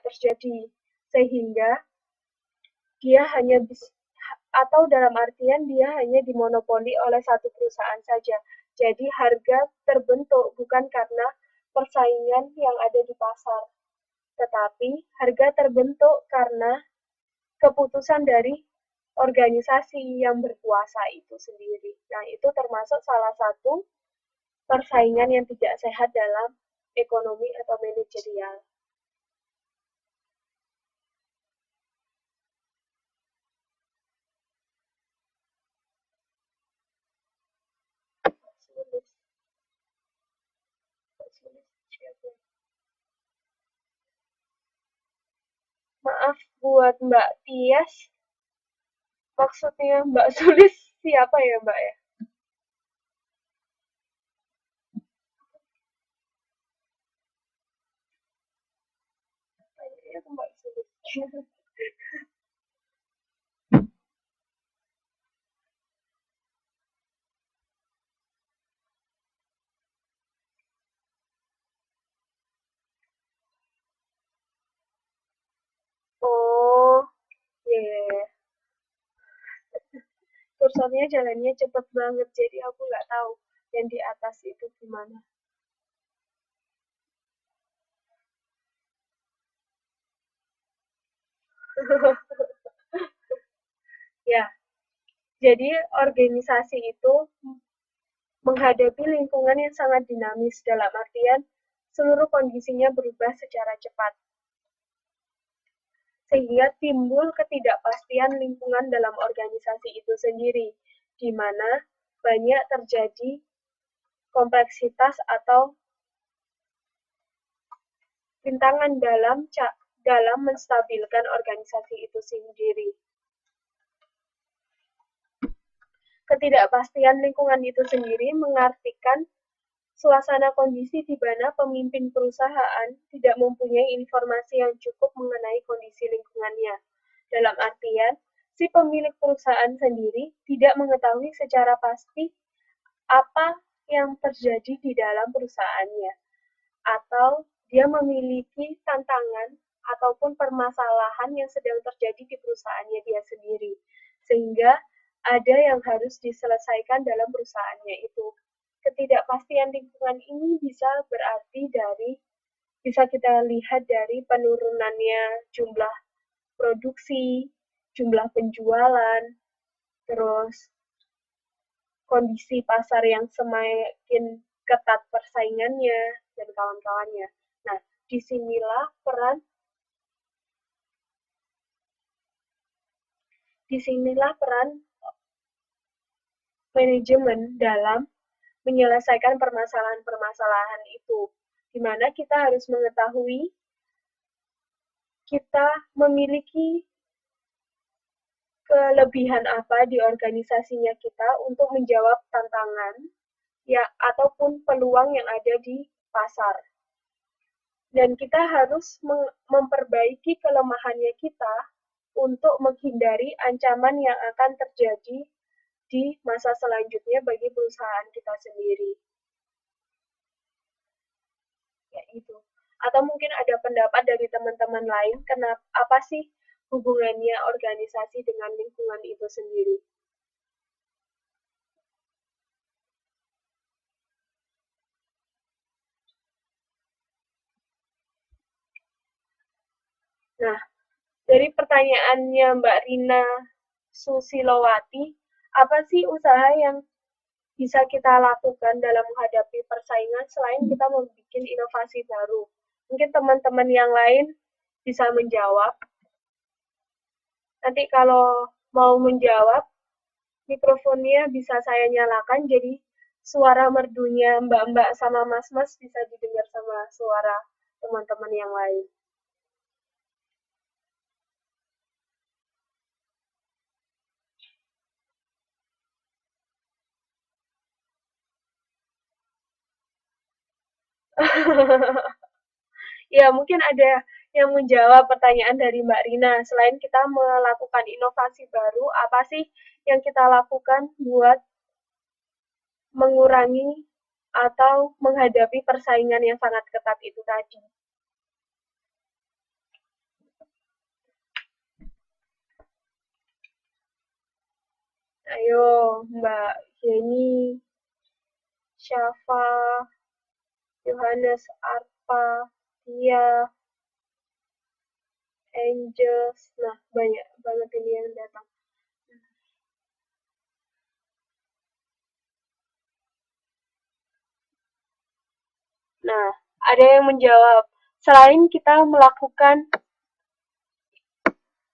terjadi, sehingga dia hanya bisa, atau dalam artian dia hanya dimonopoli oleh satu perusahaan saja. Jadi harga terbentuk bukan karena persaingan yang ada di pasar, tetapi harga terbentuk karena keputusan dari organisasi yang berkuasa itu sendiri. Nah, itu termasuk salah satu persaingan yang tidak sehat dalam ekonomi atau manajerial. Maaf buat Mbak Tias, maksudnya Mbak Sulis siapa ya Mbak ya? Kayaknya Mbak Sulis. Oh, ya, yeah, yeah. Kursornya jalannya cepet banget, jadi aku nggak tahu yang di atas itu gimana. Ya, jadi organisasi itu menghadapi lingkungan yang sangat dinamis dalam artian seluruh kondisinya berubah secara cepat. Sehingga timbul ketidakpastian lingkungan dalam organisasi itu sendiri, di mana banyak terjadi kompleksitas atau rintangan dalam menstabilkan organisasi itu sendiri. Ketidakpastian lingkungan itu sendiri mengartikan suasana kondisi di mana pemimpin perusahaan tidak mempunyai informasi yang cukup mengenai kondisi lingkungannya. Dalam artian, si pemilik perusahaan sendiri tidak mengetahui secara pasti apa yang terjadi di dalam perusahaannya, atau dia memiliki tantangan ataupun permasalahan yang sedang terjadi di perusahaannya dia sendiri, sehingga ada yang harus diselesaikan dalam perusahaannya itu. Ketidakpastian lingkungan ini bisa berarti bisa kita lihat dari penurunannya jumlah produksi, jumlah penjualan, terus kondisi pasar yang semakin ketat persaingannya dan kawan-kawannya. Nah, disinilah peran manajemen dalam menyelesaikan permasalahan-permasalahan itu, di mana kita harus mengetahui kita memiliki kelebihan apa di organisasinya kita untuk menjawab tantangan ya ataupun peluang yang ada di pasar. Dan kita harus memperbaiki kelemahannya kita untuk menghindari ancaman yang akan terjadi di masa selanjutnya bagi perusahaan kita sendiri. Ya itu. Atau mungkin ada pendapat dari teman-teman lain, kenapa apa sih hubungannya organisasi dengan lingkungan itu sendiri? Nah, dari pertanyaannya Mbak Rina Susilowati, apa sih usaha yang bisa kita lakukan dalam menghadapi persaingan selain kita membuat inovasi baru? Mungkin teman-teman yang lain bisa menjawab. Nanti kalau mau menjawab, mikrofonnya bisa saya nyalakan, jadi suara merdunya mbak-mbak sama mas-mas bisa didengar sama suara teman-teman yang lain. Ya, mungkin ada yang menjawab pertanyaan dari Mbak Rina. Selain kita melakukan inovasi baru, apa sih yang kita lakukan buat mengurangi atau menghadapi persaingan yang sangat ketat itu tadi? Ayo, Mbak Yeni, Syafa, Yohanes, Arpa, Tia, Angels. Nah, banyak banget ini yang datang. Nah, ada yang menjawab, selain kita melakukan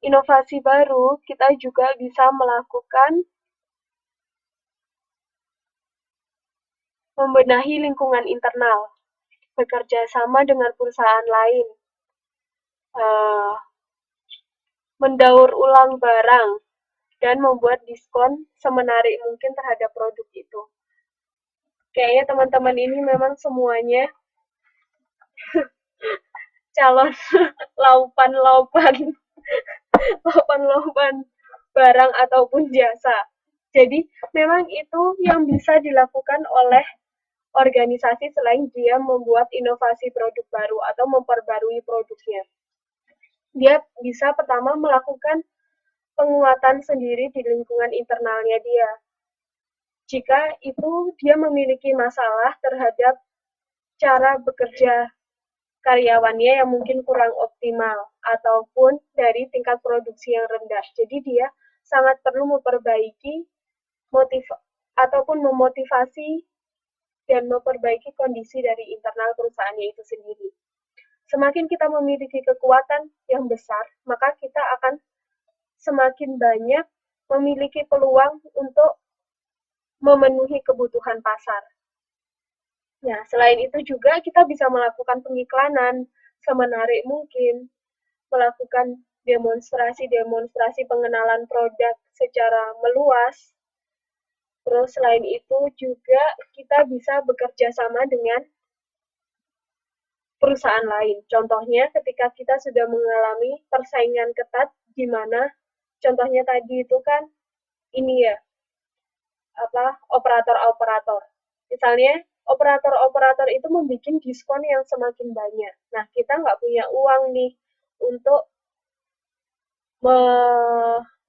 inovasi baru, kita juga bisa melakukan membenahi lingkungan internal, bekerja sama dengan perusahaan lain, uh, mendaur ulang barang, dan membuat diskon semenarik mungkin terhadap produk itu. Kayaknya teman-teman ini memang semuanya calon laupan-laupan laupan-laupan barang ataupun jasa. Jadi memang itu yang bisa dilakukan oleh organisasi selain dia membuat inovasi produk baru atau memperbarui produknya. Dia bisa pertama melakukan penguatan sendiri di lingkungan internalnya dia. Jika itu dia memiliki masalah terhadap cara bekerja karyawannya yang mungkin kurang optimal ataupun dari tingkat produksi yang rendah. Jadi dia sangat perlu memperbaiki ataupun memotivasi dan memperbaiki kondisi dari internal perusahaannya itu sendiri. Semakin kita memiliki kekuatan yang besar, maka kita akan semakin banyak memiliki peluang untuk memenuhi kebutuhan pasar. Nah, selain itu juga kita bisa melakukan pengiklanan semenarik mungkin, melakukan demonstrasi-demonstrasi pengenalan produk secara meluas. Terus selain itu juga kita bisa bekerja sama dengan perusahaan lain. Contohnya ketika kita sudah mengalami persaingan ketat di mana contohnya tadi itu kan ini ya, operator-operator. Misalnya operator-operator itu membuat diskon yang semakin banyak. Nah, kita nggak punya uang nih untuk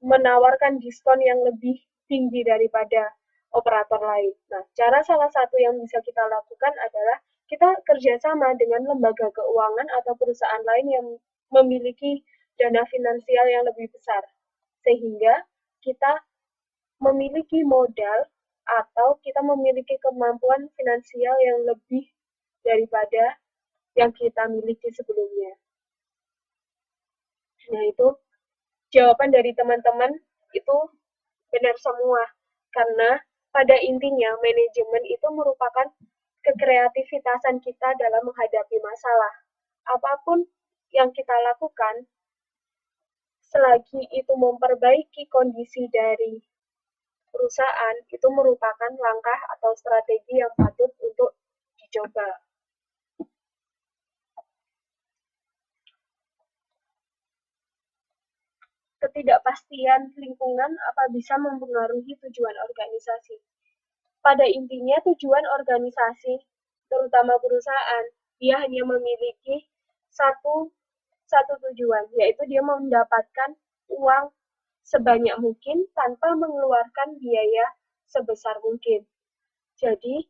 menawarkan diskon yang lebih tinggi daripada operator lain. Nah, salah satu yang bisa kita lakukan adalah kita kerjasama dengan lembaga keuangan atau perusahaan lain yang memiliki dana finansial yang lebih besar. Sehingga kita memiliki modal atau kita memiliki kemampuan finansial yang lebih daripada yang kita miliki sebelumnya. Nah, itu jawaban dari teman-teman itu benar semua. Karena pada intinya manajemen itu merupakan kekreativitasan kita dalam menghadapi masalah. Apapun yang kita lakukan, selagi itu memperbaiki kondisi dari perusahaan, itu merupakan langkah atau strategi yang patut untuk dicoba. Ketidakpastian lingkungan apa bisa mempengaruhi tujuan organisasi. Pada intinya tujuan organisasi, terutama perusahaan, dia hanya memiliki satu tujuan, yaitu dia mendapatkan uang sebanyak mungkin tanpa mengeluarkan biaya sebesar mungkin. Jadi,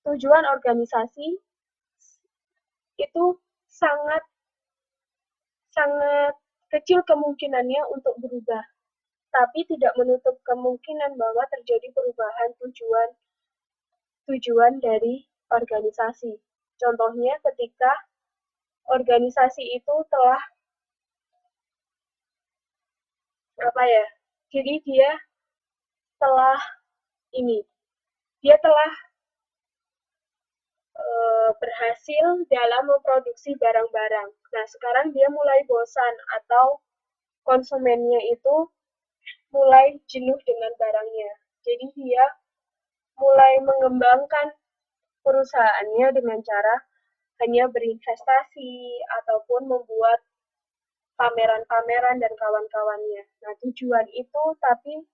tujuan organisasi itu sangat sangat kecil kemungkinannya untuk berubah, tapi tidak menutup kemungkinan bahwa terjadi perubahan tujuan dari organisasi. Contohnya ketika organisasi itu telah jadi dia telah berhasil dalam memproduksi barang-barang. Nah, sekarang dia mulai bosan atau konsumennya itu mulai jenuh dengan barangnya. Jadi dia mulai mengembangkan perusahaannya dengan cara hanya berinvestasi ataupun membuat pameran-pameran dan kawan-kawannya. Nah, tujuan itu tapi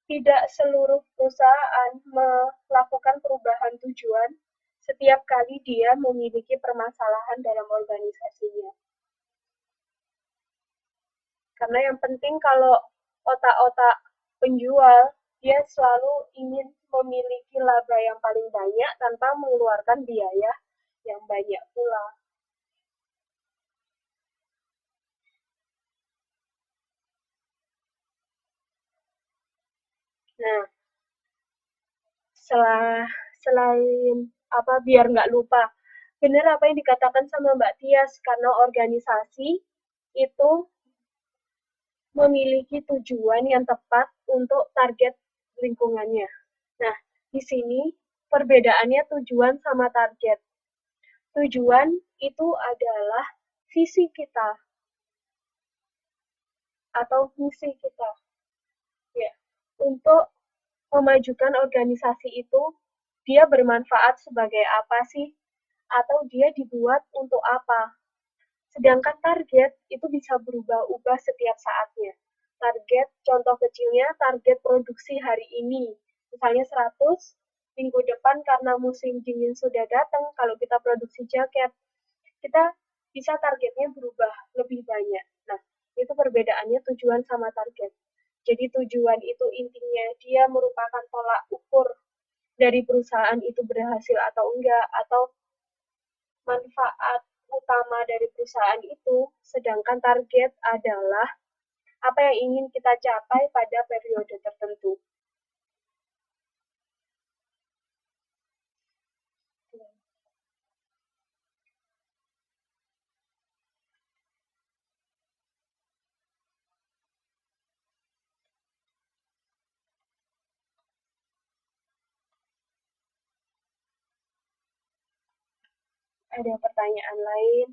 tidak seluruh perusahaan melakukan perubahan tujuan setiap kali dia memiliki permasalahan dalam organisasinya. Karena yang penting kalau otak-otak penjual, dia selalu ingin memiliki laba yang paling banyak tanpa mengeluarkan biaya yang banyak pula. Nah, selain apa biar nggak lupa, benar apa yang dikatakan sama Mbak Tias, karena organisasi itu memiliki tujuan yang tepat untuk target lingkungannya. Nah, di sini perbedaannya tujuan sama target. Tujuan itu adalah visi kita atau misi kita, ya, untuk memajukan organisasi itu. Dia bermanfaat sebagai apa sih, atau dia dibuat untuk apa. Sedangkan target itu bisa berubah-ubah setiap saatnya. Target, contoh kecilnya, target produksi hari ini. Misalnya 100, minggu depan karena musim dingin sudah datang, kalau kita produksi jaket, kita bisa targetnya berubah lebih banyak. Nah, itu perbedaannya tujuan sama target. Jadi tujuan itu intinya dia merupakan tolak ukur dari perusahaan itu berhasil atau enggak, atau manfaat utama dari perusahaan itu, sedangkan target adalah apa yang ingin kita capai pada periode tertentu. Ada pertanyaan lain?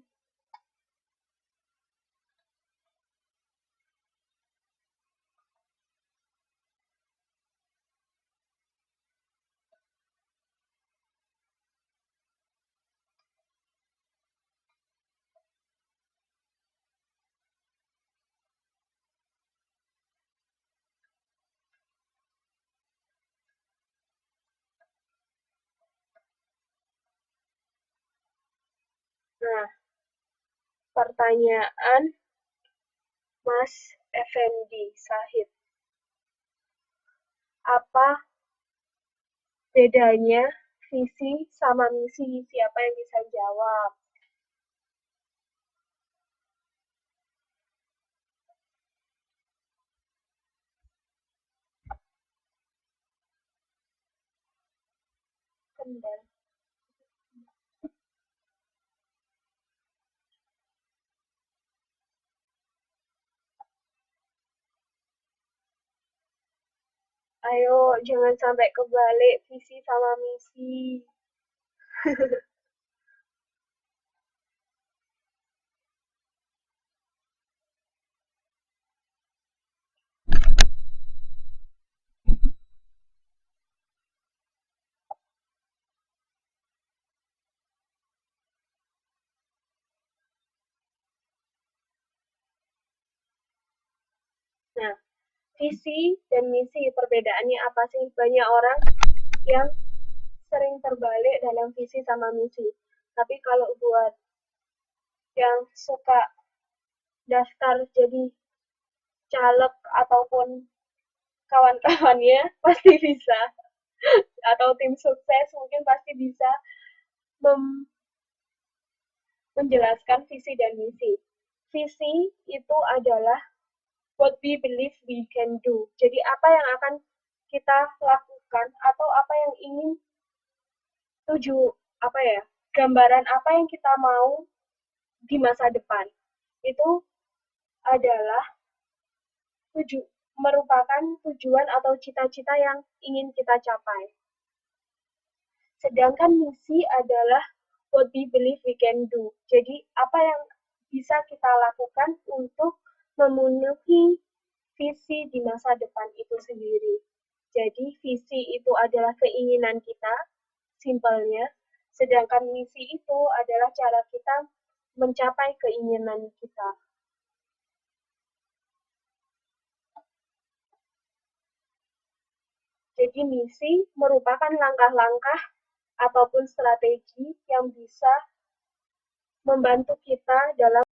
Nah, pertanyaan Mas Effendi Sahid. Apa bedanya visi sama misi? Siapa yang bisa jawab? Kendal. Ayo, jangan sampai kebalik visi sama misi. Nah, visi dan misi perbedaannya apa sih? Banyak orang yang sering terbalik dalam visi sama misi. Tapi kalau buat yang suka daftar jadi caleg ataupun kawan-kawannya pasti bisa, atau tim sukses mungkin pasti bisa menjelaskan visi dan misi. Visi itu adalah what we believe we can do. Jadi apa yang akan kita lakukan atau apa yang ingin tuju, apa ya, gambaran apa yang kita mau di masa depan. Itu adalah merupakan tujuan atau cita-cita yang ingin kita capai. Sedangkan misi adalah what we believe we can do. Jadi apa yang bisa kita lakukan untuk memenuhi visi di masa depan itu sendiri. Jadi visi itu adalah keinginan kita, simpelnya. Sedangkan misi itu adalah cara kita mencapai keinginan kita. Jadi misi merupakan langkah-langkah ataupun strategi yang bisa membantu kita dalam